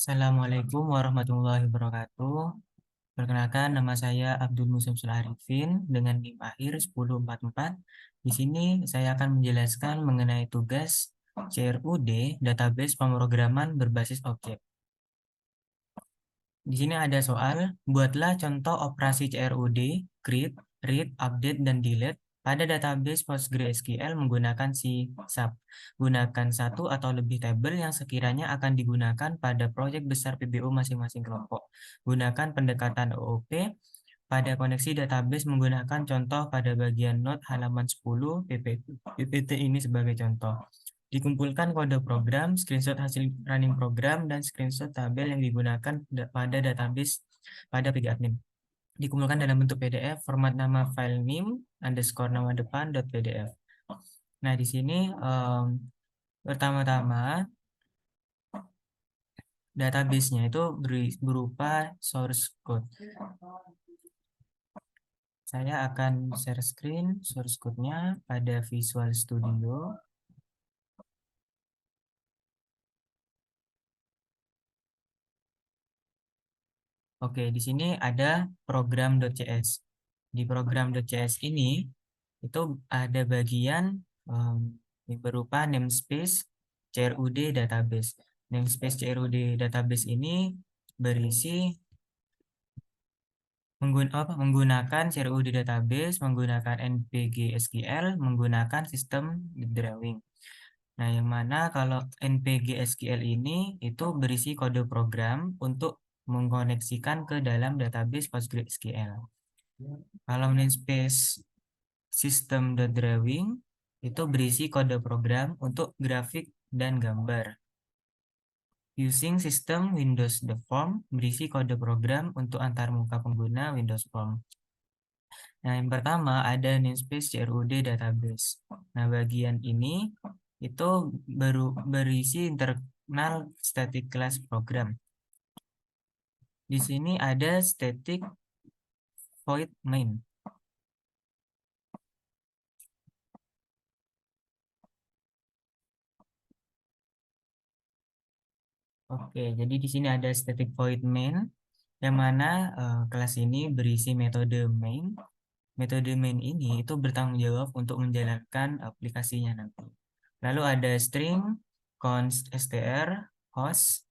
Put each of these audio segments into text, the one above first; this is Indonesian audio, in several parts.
Assalamualaikum warahmatullahi wabarakatuh. Perkenalkan, nama saya Abdul Musamsul Arifin dengan NIM akhir 1044. Di sini saya akan menjelaskan mengenai tugas CRUD, Database Pemrograman Berbasis Objek. Di sini ada soal, buatlah contoh operasi CRUD, create, read, update, dan delete pada database PostgreSQL menggunakan si sub. Gunakan satu atau lebih tabel yang sekiranya akan digunakan pada proyek besar PBO masing-masing kelompok. Gunakan pendekatan OOP pada koneksi database menggunakan contoh pada bagian note halaman 10 PPT ini sebagai contoh. Dikumpulkan kode program, screenshot hasil running program, dan screenshot tabel yang digunakan pada database pada PG admin. Dikumpulkan dalam bentuk PDF, format nama file name, underscore nama depan, .pdf. Nah, di sini pertama-tama database-nya itu berupa source code. Saya akan share screen source code-nya pada Visual Studio. Oke, di sini ada program.cs. Di program.cs ini itu ada bagian yang berupa namespace CRUD database. Namespace CRUD database ini berisi menggunakan CRUD database, menggunakan NPG SQL, menggunakan sistem drawing. Nah, yang mana kalau NPG SQL ini itu berisi kode program untuk mengkoneksikan ke dalam database PostgreSQL. Kalau namespace system.drawing itu berisi kode program untuk grafik dan gambar. Using system Windows The Form berisi kode program untuk antarmuka pengguna Windows Form. Nah, yang pertama ada namespace CRUD database. Nah, bagian ini itu berisi internal static class program. Di sini ada static void main. Oke, jadi di sini ada static void main, yang mana kelas ini berisi metode main. Metode main ini itu bertanggung jawab untuk menjalankan aplikasinya nanti. Lalu ada string, const str, host,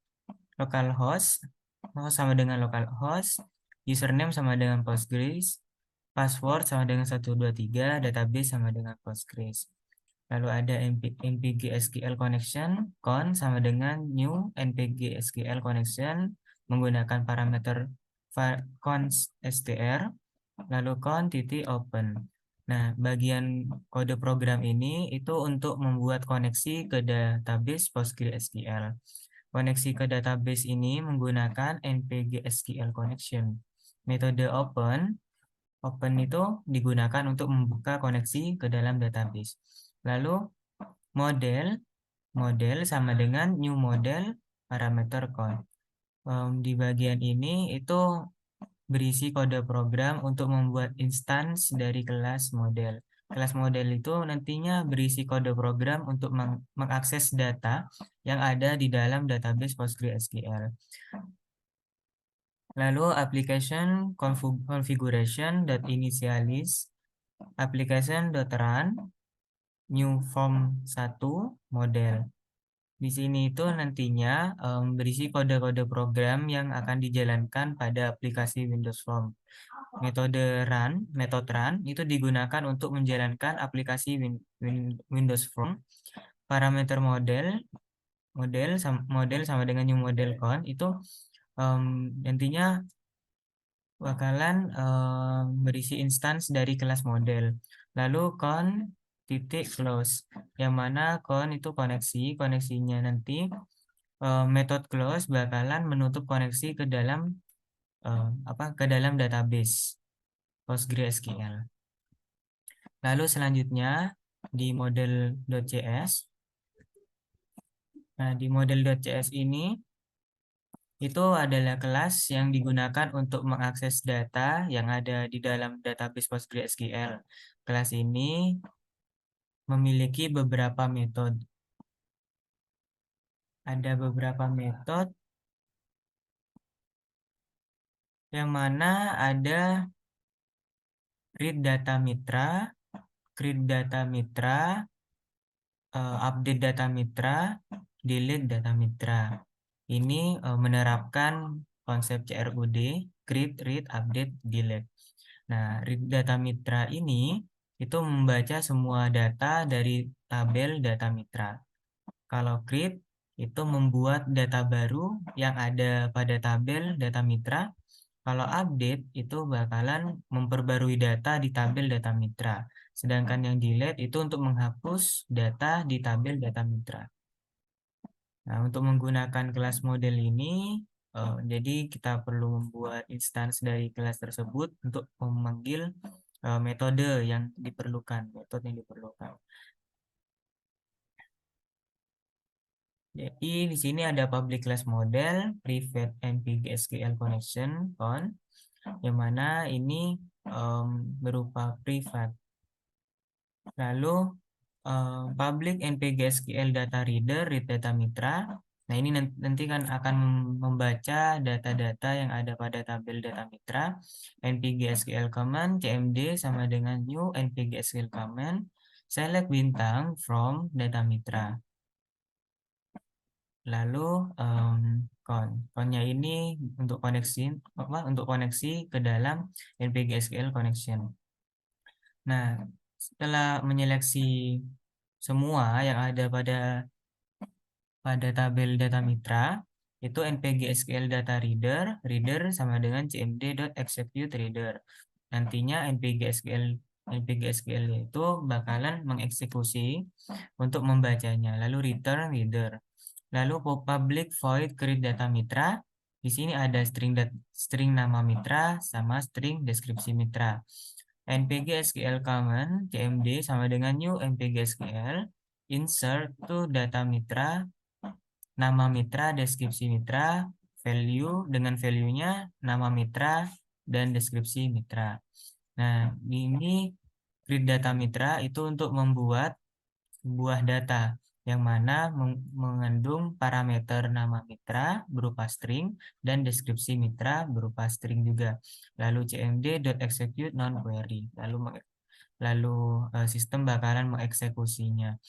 localhost, host sama dengan localhost, username sama dengan Postgres, password sama dengan 123, database sama dengan Postgres. Lalu ada npg SQL connection, con sama dengan new npg SQL connection menggunakan parameter const str, lalu con titik open. Nah, bagian kode program ini itu untuk membuat koneksi ke database PostgreSQL. Koneksi ke database ini menggunakan npg SQL connection. Metode open itu digunakan untuk membuka koneksi ke dalam database. Lalu model sama dengan new model parameter con. Di bagian ini itu berisi kode program untuk membuat instance dari kelas model. Kelas model itu nantinya berisi kode program untuk mengakses data yang ada di dalam database PostgreSQL. Lalu application configuration.initialize application.run new form 1 model. Di sini itu nantinya berisi kode-kode program yang akan dijalankan pada aplikasi Windows Form. Metode run itu digunakan untuk menjalankan aplikasi Windows Form. Parameter model sama dengan new model con itu nantinya bakalan berisi instance dari kelas model. Lalu con titik close, yang mana con itu koneksinya nanti method close bakalan menutup koneksi ke dalam ke dalam database PostgreSQL. Lalu selanjutnya di model.cs. Nah, di model.cs ini itu adalah kelas yang digunakan untuk mengakses data yang ada di dalam database PostgreSQL. Kelas ini memiliki beberapa metode. Ada beberapa metode yang mana ada read data mitra, create data mitra, update data mitra, delete data mitra. Ini menerapkan konsep CRUD, create, read, update, delete. Nah, read data mitra ini itu membaca semua data dari tabel data mitra. Kalau create itu membuat data baru yang ada pada tabel data mitra. Kalau update itu bakalan memperbarui data di tabel data mitra. Sedangkan yang delete itu untuk menghapus data di tabel data mitra. Nah, untuk menggunakan kelas model ini, jadi kita perlu membuat instansi dari kelas tersebut untuk memanggil metode yang diperlukan, metode yang diperlukan. Jadi di sini ada public class model, private NPG SQL connection, con, yang mana ini berupa privat. Lalu public NPG SQL data reader, read data mitra. Nah, ini nanti kan akan membaca data-data yang ada pada tabel data mitra. NPG SQL command CMD sama dengan new NPG SQL command select bintang from data mitra. Lalu connya ini untuk koneksi untuk koneksi ke dalam NPG SQL connection. Nah, setelah menyeleksi semua yang ada pada tabel data mitra, itu NPG SQL data reader, reader sama dengan cmd.execute reader. Nantinya NPG SQL itu bakalan mengeksekusi untuk membacanya, lalu return reader. Lalu public void create data mitra. Di sini ada string nama mitra sama string deskripsi mitra. NPG SQL command cmd sama dengan new NPG SQL insert to data mitra, nama mitra, deskripsi mitra, value dengan value-nya, nama mitra dan deskripsi mitra. Nah, ini create data mitra itu untuk membuat sebuah data yang mana mengandung parameter nama mitra berupa string dan deskripsi mitra berupa string juga. Lalu cmd.execute non-query. Lalu sistem bakalan mengeksekusinya.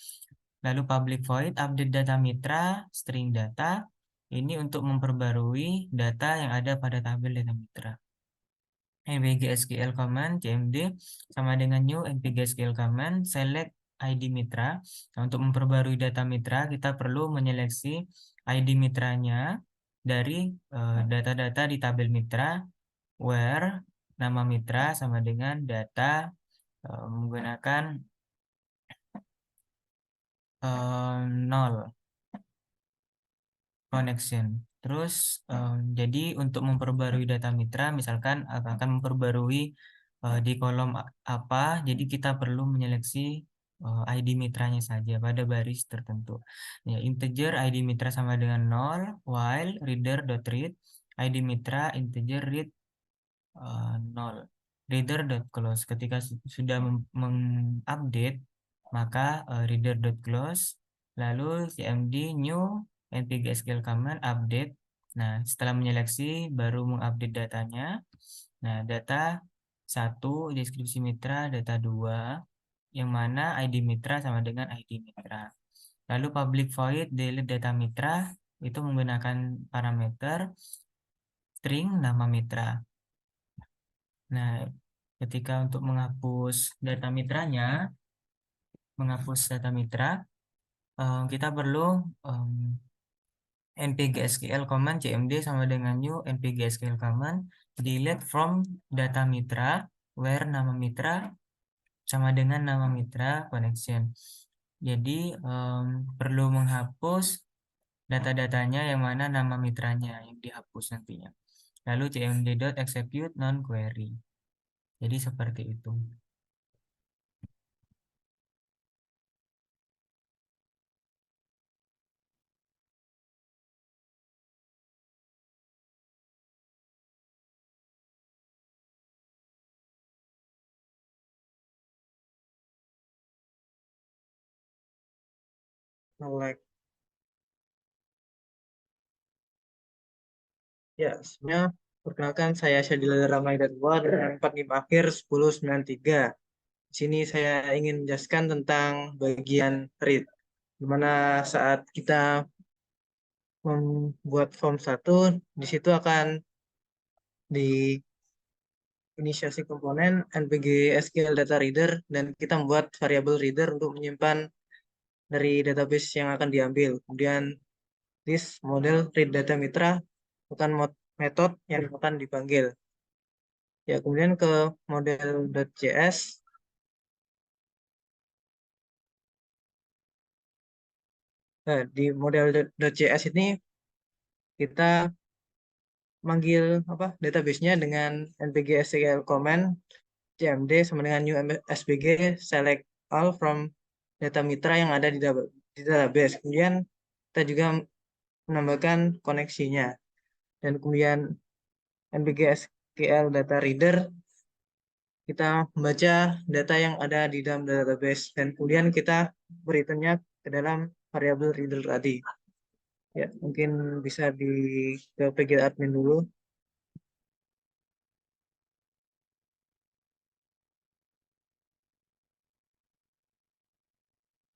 Lalu public void update data mitra string data ini untuk memperbarui data yang ada pada tabel data mitra. NPG SQL command cmd sama dengan new NPG SQL command select ID mitra. Nah, untuk memperbarui data mitra kita perlu menyeleksi ID mitranya dari data-data di tabel mitra where nama mitra sama dengan data menggunakan 0 connection. Terus jadi untuk memperbarui data mitra misalkan akan memperbarui di kolom apa, jadi kita perlu menyeleksi ID mitranya saja pada baris tertentu. Ya, integer ID mitra sama dengan 0 while reader.read ID mitra integer read 0 reader.close. Ketika sudah mengupdate maka reader.close lalu cmd new npg SQL command update. Nah, setelah menyeleksi baru mengupdate datanya. Nah, data 1 deskripsi mitra, data 2 yang mana ID mitra sama dengan ID mitra. Lalu public void delete data mitra itu menggunakan parameter string nama mitra. Nah, ketika untuk menghapus data mitra, kita perlu npg SQL command cmd sama dengan new npg SQL command delete from data mitra where nama mitra sama dengan nama mitra connection. Jadi perlu menghapus data-datanya yang mana nama mitranya yang dihapus nantinya. Lalu cmd.execute non-query. Jadi seperti itu. Select. Ya, sebenarnya Perkenalkan, saya Syadila Ramai Datwa dengan 45 akhir 1093. Di sini saya ingin menjelaskan tentang bagian read, di mana saat kita membuat form satu, di situ akan diinisiasi komponen NPG SQL Data Reader, dan kita membuat variabel reader untuk menyimpan dari database yang akan diambil. Kemudian this model read data mitra bukan metode yang akan dipanggil. Ya, kemudian ke model.js. Nah, di model.js ini kita manggil apa database-nya dengan npg SQL command cmd sama dengan new sbg select all from data mitra yang ada di database. Kemudian kita juga menambahkan koneksinya, dan kemudian npg SQL data reader kita membaca data yang ada di dalam database, dan kemudian kita beritanya ke dalam variabel reader tadi. Ya, mungkin bisa ke PG admin dulu.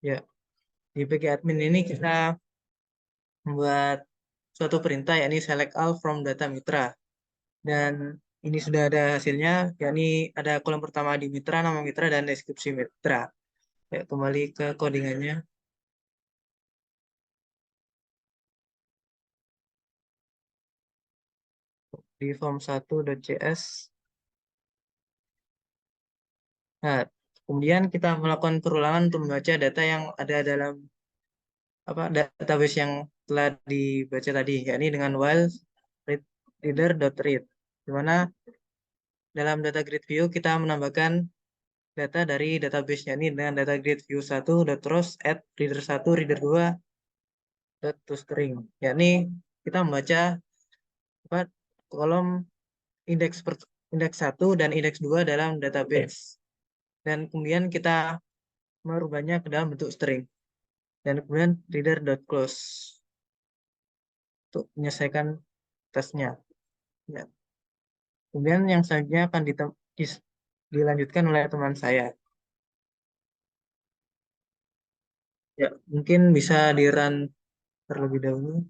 Ya, di PG admin ini kita membuat suatu perintah, yakni select all from data mitra. Dan ini sudah ada hasilnya, yakni ada kolom pertama di mitra, nama mitra, dan deskripsi mitra. Ya, kembali ke codingannya di form1.js. Nah, kemudian kita melakukan perulangan untuk membaca data yang ada dalam apa database yang telah dibaca tadi, yakni dengan while reader.read, di mana dalam data grid view kita menambahkan data dari database-nya ini dengan data grid view 1.rows at reader 1 reader 2 string, yakni kita membaca apa kolom indeks indeks 1 dan indeks 2 dalam database, dan kemudian kita merubahnya ke dalam bentuk string, dan kemudian reader.close untuk menyelesaikan tesnya. Ya. Kemudian yang selanjutnya akan dilanjutkan oleh teman saya. Ya, mungkin bisa di-run terlebih dahulu.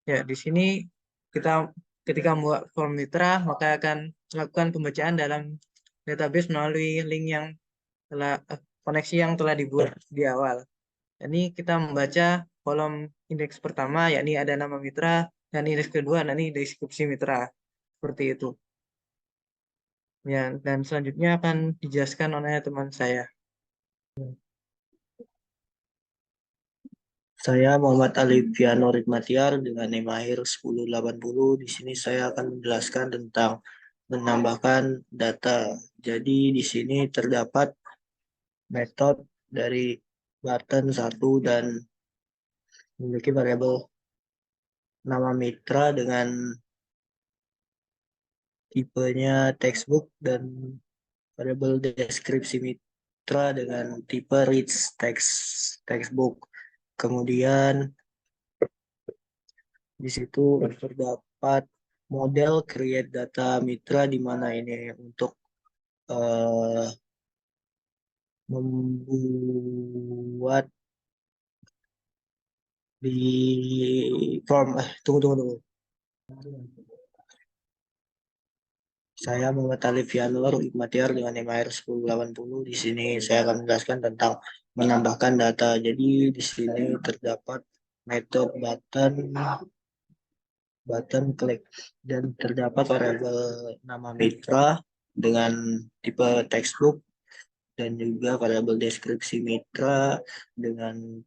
Ya, di sini kita ketika membuat form mitra, maka akan melakukan pembacaan dalam database melalui link yang koneksi yang telah dibuat di awal. Ini kita membaca kolom indeks pertama, yakni ada nama mitra, dan indeks kedua, nanti deskripsi mitra. Seperti itu. Ya, dan selanjutnya akan dijelaskan oleh teman saya. Saya Muhammad Alifiano Ritmatiar dengan NIM akhir 1080. Di sini saya akan menjelaskan tentang menambahkan data. Jadi di sini terdapat metode dari button satu dan memiliki variabel nama mitra dengan tipenya textbook dan variabel deskripsi mitra dengan tipe rich textbook. Kemudian di situ terdapat model create data mitra di mana ini untuk eh, membuat di form tunggu. Saya Muhammad Alif Yanur Hikmatiar dengan NIM 1080. Di sini saya akan menjelaskan tentang menambahkan data. Jadi di sini terdapat metode button klik dan terdapat variabel nama mitra dengan tipe textbook dan juga variabel deskripsi mitra dengan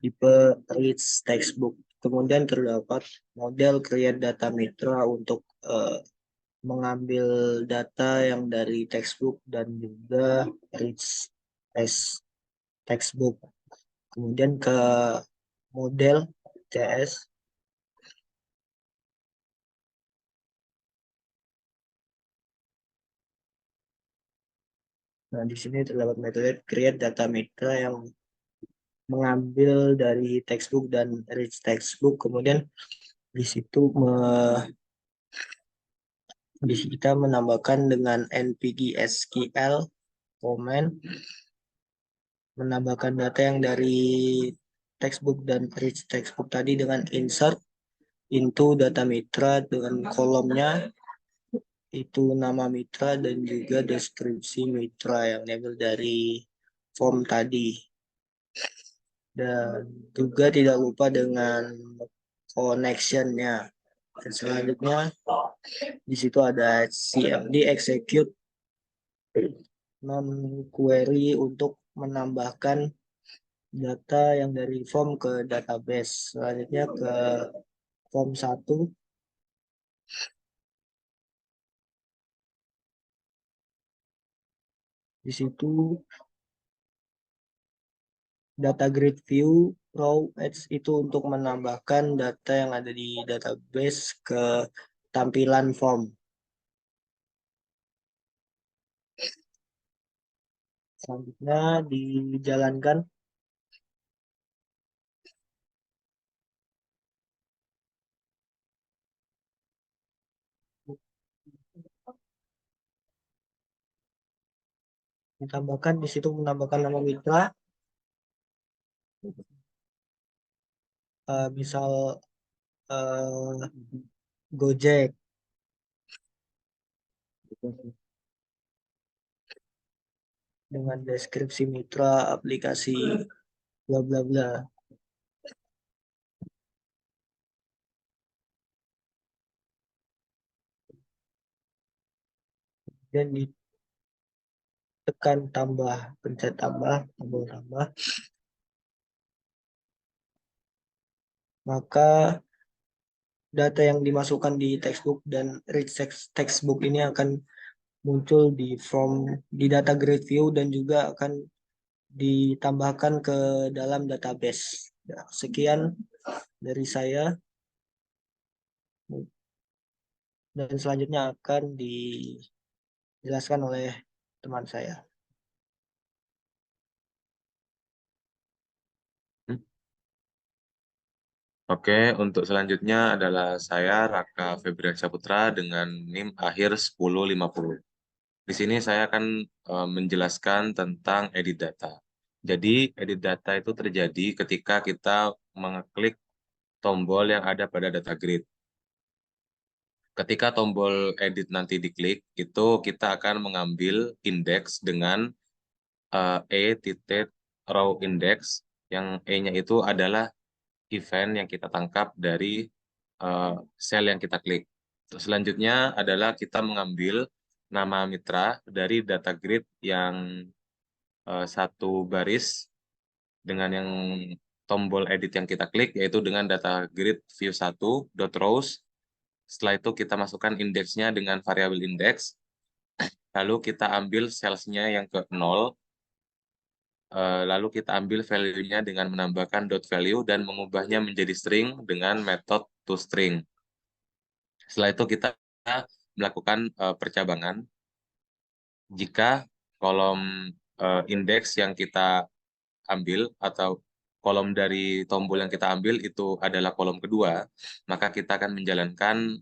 tipe rich textbook. Kemudian terdapat model create data mitra untuk mengambil data yang dari textbook dan juga rich textbook. Kemudian ke model CS. Nah, di sini terdapat metode create data mitra yang mengambil dari textbook dan rich textbook, kemudian di situ kita menambahkan dengan npg SQL comment, menambahkan data yang dari textbook dan rich textbook tadi dengan insert into data mitra dengan kolomnya itu nama mitra dan juga deskripsi mitra yang diambil dari form tadi. Dan juga tidak lupa dengan connection-nya. Dan selanjutnya di situ ada CMD execute non query untuk menambahkan data yang dari form ke database. Selanjutnya ke form 1. Di situ data grid view row edge itu untuk menambahkan data yang ada di database ke tampilan form. Selanjutnya dijalankan. Ditambahkan di situ menambahkan nama mitra, misal Gojek, dengan deskripsi mitra aplikasi bla bla bla. Dan ditekan tambah, pencet tambah, tambah, maka data yang dimasukkan di textbook dan rich textbook ini akan muncul di form di data grid view dan juga akan ditambahkan ke dalam database. Ya, sekian dari saya dan selanjutnya akan dijelaskan oleh teman saya. Oke, untuk selanjutnya adalah saya Raka Febrian Saputra dengan NIM akhir 1050. Di sini saya akan menjelaskan tentang edit data. Jadi, edit data itu terjadi ketika kita mengeklik tombol yang ada pada data grid. Ketika tombol edit nanti diklik, itu kita akan mengambil indeks dengan e.row index, yang E-nya itu adalah event yang kita tangkap dari sel yang kita klik. Selanjutnya adalah kita mengambil nama mitra dari data grid yang satu baris dengan yang tombol edit yang kita klik, yaitu dengan data grid view 1.rows. Setelah itu kita masukkan indeksnya dengan variabel indeks, lalu kita ambil salesnya yang ke 0, lalu kita ambil value-nya dengan menambahkan dot value dan mengubahnya menjadi string dengan metode toString. Setelah itu kita melakukan percabangan. Jika kolom indeks yang kita ambil atau kolom dari tombol yang kita ambil itu adalah kolom kedua, maka kita akan menjalankan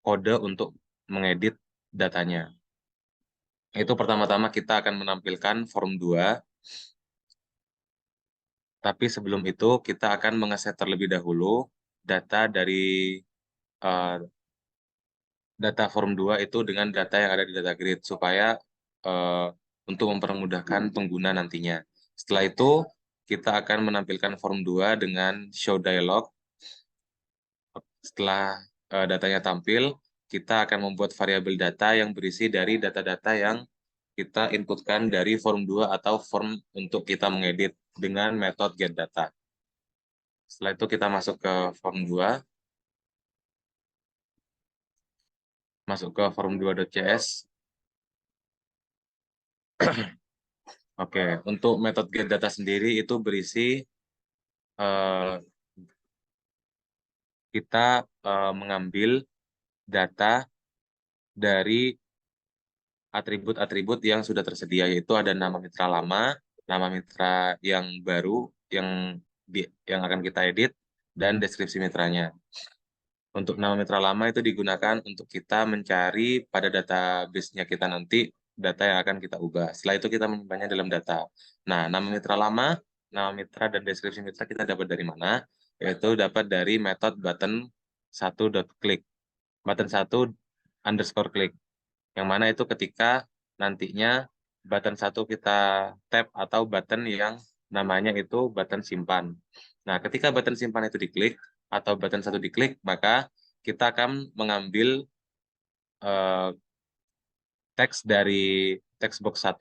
kode untuk mengedit datanya. Itu pertama-tama kita akan menampilkan form 2, tapi sebelum itu kita akan mengeset terlebih dahulu data dari data form 2 itu dengan data yang ada di data grid supaya untuk mempermudahkan pengguna nantinya. Setelah itu kita akan menampilkan form 2 dengan show dialog. Setelah datanya tampil, kita akan membuat variabel data yang berisi dari data-data yang kita inputkan dari form 2 atau form untuk kita mengedit dengan metode getData. Setelah itu kita masuk ke form 2. Masuk ke form 2.cs. Oke, untuk metode getData sendiri itu berisi kita mengambil data dari atribut-atribut yang sudah tersedia, yaitu ada nama mitra lama, nama mitra yang baru yang akan kita edit dan deskripsi mitranya. Untuk nama mitra lama itu digunakan untuk kita mencari pada database-nya kita nanti data yang akan kita ubah. Setelah itu kita menyimpannya dalam data. Nah, nama mitra lama, nama mitra dan deskripsi mitra kita dapat dari mana? Yaitu dapat dari metode button1.click. Button1_click. Yang mana itu ketika nantinya button1 kita tap atau button yang namanya itu button simpan. Nah, ketika button simpan itu diklik atau button1 diklik, maka kita akan mengambil teks dari text box 1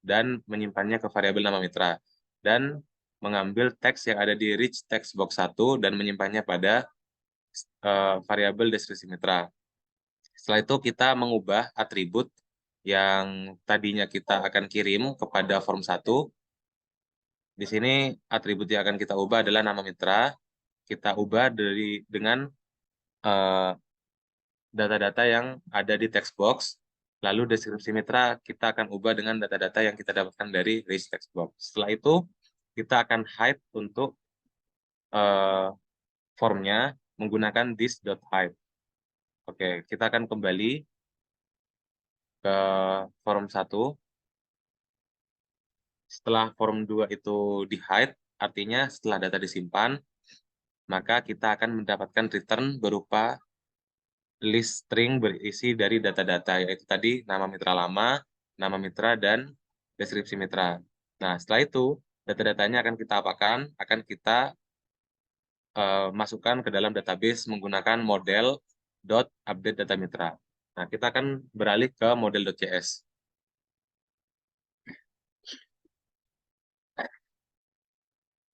dan menyimpannya ke variabel nama mitra. Dan mengambil teks yang ada di rich text box 1 dan menyimpannya pada variabel deskripsi mitra. Setelah itu kita mengubah atribut yang tadinya kita akan kirim kepada form 1. Di sini atribut yang akan kita ubah adalah nama mitra. Kita ubah dengan data-data yang ada di text box. Lalu deskripsi mitra kita akan ubah dengan data-data yang kita dapatkan dari rich text box. Setelah itu kita akan hide untuk formnya menggunakan this.hide. Oke, kita akan kembali ke form 1. Setelah form 2 itu di-hide, artinya setelah data disimpan, maka kita akan mendapatkan return berupa list string berisi dari data-data, yaitu tadi nama mitra lama, nama mitra, dan deskripsi mitra. Nah, setelah itu, data-datanya akan kita apakan? Akan kita masukkan ke dalam database menggunakan model.update data mitra. Nah, kita akan beralih ke model.js.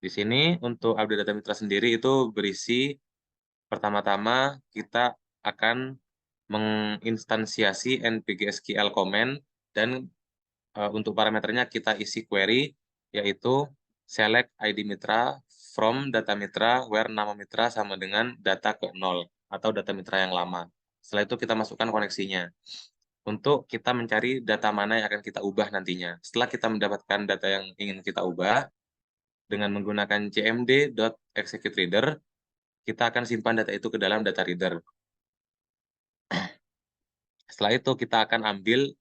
Di sini untuk update data mitra sendiri itu berisi pertama-tama kita akan menginstansiasi npgsql comment dan untuk parameternya kita isi query yaitu select id mitra from data mitra where nama mitra sama dengan data ke 0 atau data mitra yang lama. Setelah itu kita masukkan koneksinya untuk kita mencari data mana yang akan kita ubah nantinya. Setelah kita mendapatkan data yang ingin kita ubah, dengan menggunakan cmd.executeReader, kita akan simpan data itu ke dalam data reader. Setelah itu kita akan ambil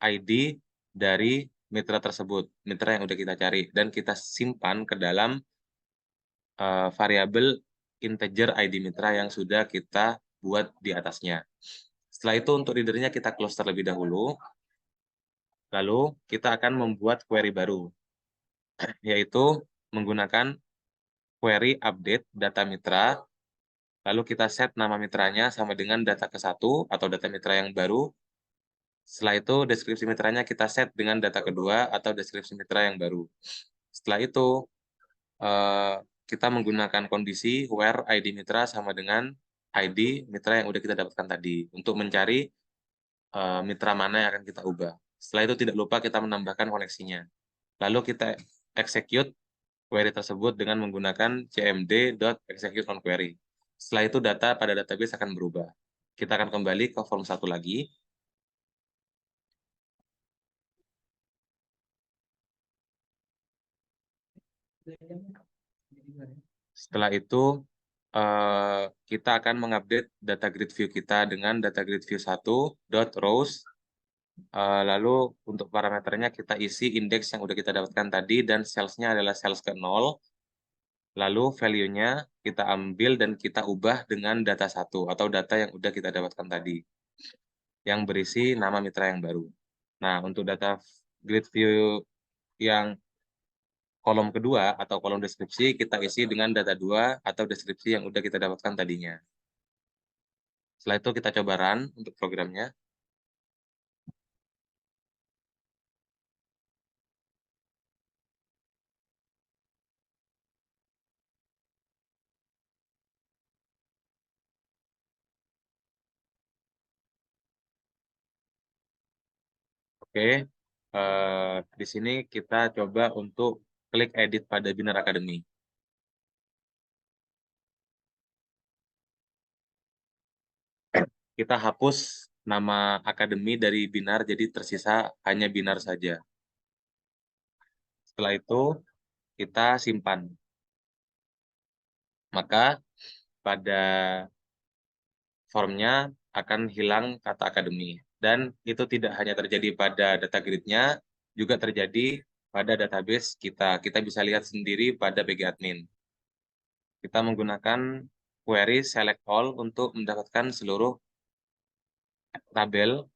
ID dari mitra tersebut, mitra yang udah kita cari, dan kita simpan ke dalam variabel integer ID mitra yang sudah kita buat di atasnya. Setelah itu untuk readernya kita close terlebih dahulu, lalu kita akan membuat query baru, yaitu menggunakan query update data mitra. Lalu kita set nama mitranya sama dengan data ke-1 atau data mitra yang baru. Setelah itu deskripsi mitranya kita set dengan data kedua atau deskripsi mitra yang baru. Setelah itu kita menggunakan kondisi where ID mitra sama dengan ID mitra yang udah kita dapatkan tadi untuk mencari mitra mana yang akan kita ubah. Setelah itu tidak lupa kita menambahkan koneksinya. Lalu kita execute query tersebut dengan menggunakan cmd.executeOnQuery. Setelah itu data pada database akan berubah. Kita akan kembali ke form 1 lagi. Setelah itu kita akan mengupdate data grid view kita dengan data grid view 1.rows. Lalu untuk parameternya kita isi indeks yang udah kita dapatkan tadi dan sales-nya adalah sales ke 0. Lalu value-nya kita ambil dan kita ubah dengan data 1 atau data yang udah kita dapatkan tadi yang berisi nama mitra yang baru. Nah, untuk data grid view yang kolom kedua atau kolom deskripsi kita isi dengan data 2 atau deskripsi yang udah kita dapatkan tadinya. Setelah itu kita coba run untuk programnya. Oke, di sini kita coba untuk klik edit pada Binar Academy. Kita hapus nama akademi dari Binar, jadi tersisa hanya Binar saja. Setelah itu kita simpan. Maka pada formnya akan hilang kata akademi. Dan itu tidak hanya terjadi pada data grid-nya, juga terjadi pada database kita. Kita bisa lihat sendiri pada PG admin. Kita menggunakan query select all untuk mendapatkan seluruh tabel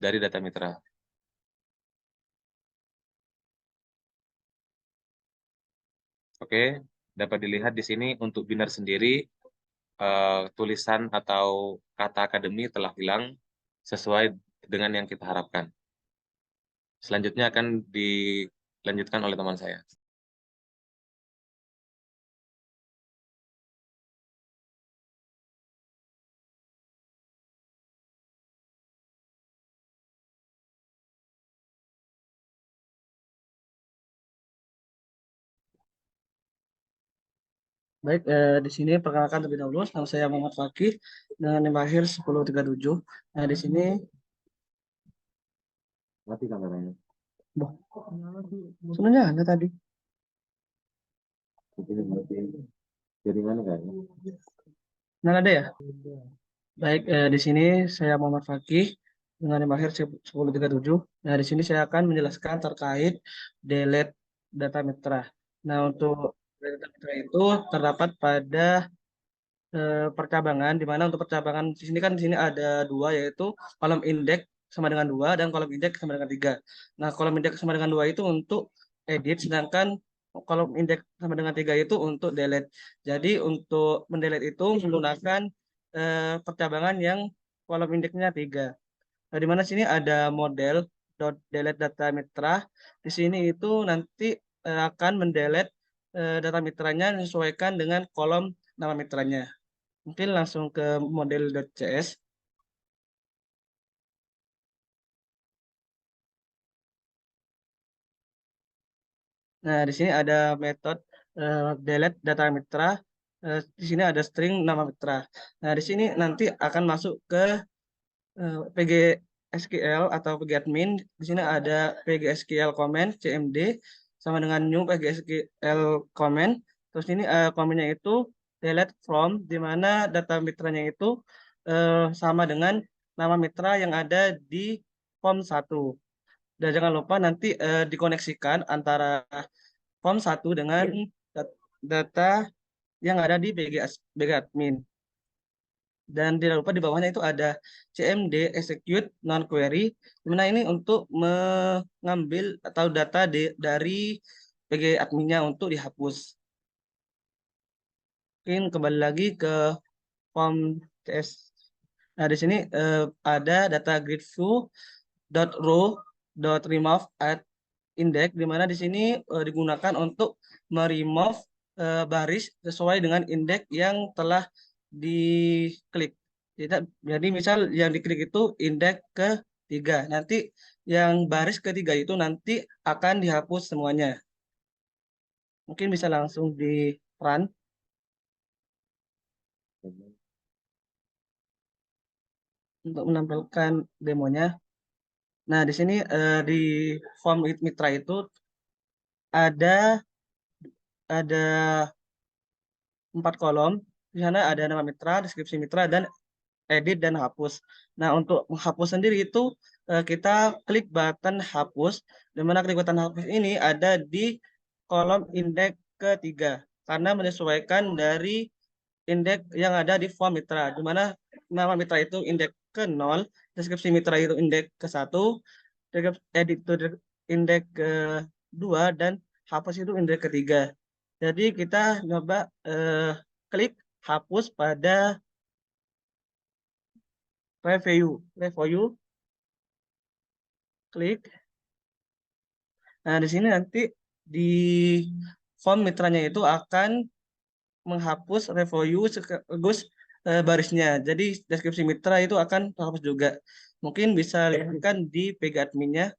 dari data mitra. Oke, dapat dilihat di sini untuk binar sendiri, tulisan atau kata akademi telah hilang sesuai dengan yang kita harapkan. Selanjutnya akan dilanjutkan oleh teman saya. Baik, di sini perkenalkan terlebih dahulu, nama saya Muhammad Fakih dengan NIM akhir 1037. Nah, di sini Mati kameranya. sebenarnya ada tadi. Jaringannya kayaknya. Nah, ada ya? Baik, di sini saya Muhammad Fakih dengan NIM akhir 1037. Nah, di sini saya akan menjelaskan terkait delete data mitra. Nah, untuk delete data mitra itu terdapat pada percabangan, di mana untuk percabangan di sini kan di sini ada dua, yaitu kolom indeks sama dengan 2 dan kolom indeks sama dengan 3. Nah, kolom indeks sama dengan 2 itu untuk edit, sedangkan kolom indeks sama dengan 3 itu untuk delete. Jadi untuk mendelete itu menggunakan percabangan yang kolom indeksnya 3. Nah, di mana sini ada model delete data mitra. Di sini itu nanti akan mendelete data mitranya disesuaikan dengan kolom nama mitranya. Mungkin langsung ke model.cs. Nah, di sini ada metode delete data mitra. Di sini ada string nama mitra. Nah, di sini nanti akan masuk ke PGSQL atau PGadmin. Di sini ada PGSQL comment cmd sama dengan new PGSQL comment. Terus ini komennya itu delete from, di mana data mitranya itu sama dengan nama mitra yang ada di form 1. Dan jangan lupa nanti dikoneksikan antara form 1 dengan data yang ada di BG admin. Dan tidak lupa di bawahnya itu ada cmd execute non query, dimana ini untuk mengambil atau data dari PG adminnya untuk dihapus. Mungkin kembali lagi ke form CS. Nah, di sini ada data grid view .row .remove at index, di mana di sini digunakan untuk meremove baris sesuai dengan indeks yang telah diklik. Jadi misal yang diklik itu indeks ke-3. Nanti yang baris ke-3 itu nanti akan dihapus semuanya. Mungkin bisa langsung di run untuk menampilkan demonya. Nah, di sini di form mitra itu ada 4 kolom. Di sana ada nama mitra, deskripsi mitra, dan edit dan hapus. Nah, untuk menghapus sendiri itu kita klik button hapus, di mana klik button hapus ini ada di kolom indeks ke-3 karena menyesuaikan dari indeks yang ada di form mitra, di mana nama mitra itu indeks ke-0, deskripsi mitra itu indeks ke-1, edit itu indeks ke-2, dan hapus itu indeks ke-3. Jadi kita coba klik hapus pada review, klik. Nah, di sini nanti di form mitranya itu akan menghapus review sekaligus barisnya. Jadi deskripsi mitra itu akan terhapus juga. Mungkin bisa lihatkan di PG adminnya.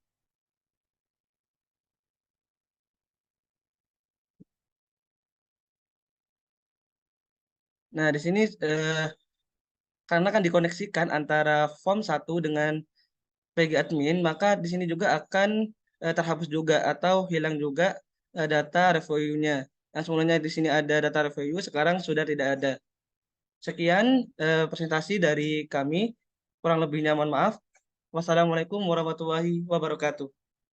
Nah, di sini karena kan dikoneksikan antara form 1 dengan PG admin, maka di sini juga akan terhapus juga atau hilang juga data review-nya. Yang sebelumnya di sini ada data review, sekarang sudah tidak ada. Sekian presentasi dari kami. Kurang lebihnya mohon maaf. Wassalamualaikum warahmatullahi wabarakatuh.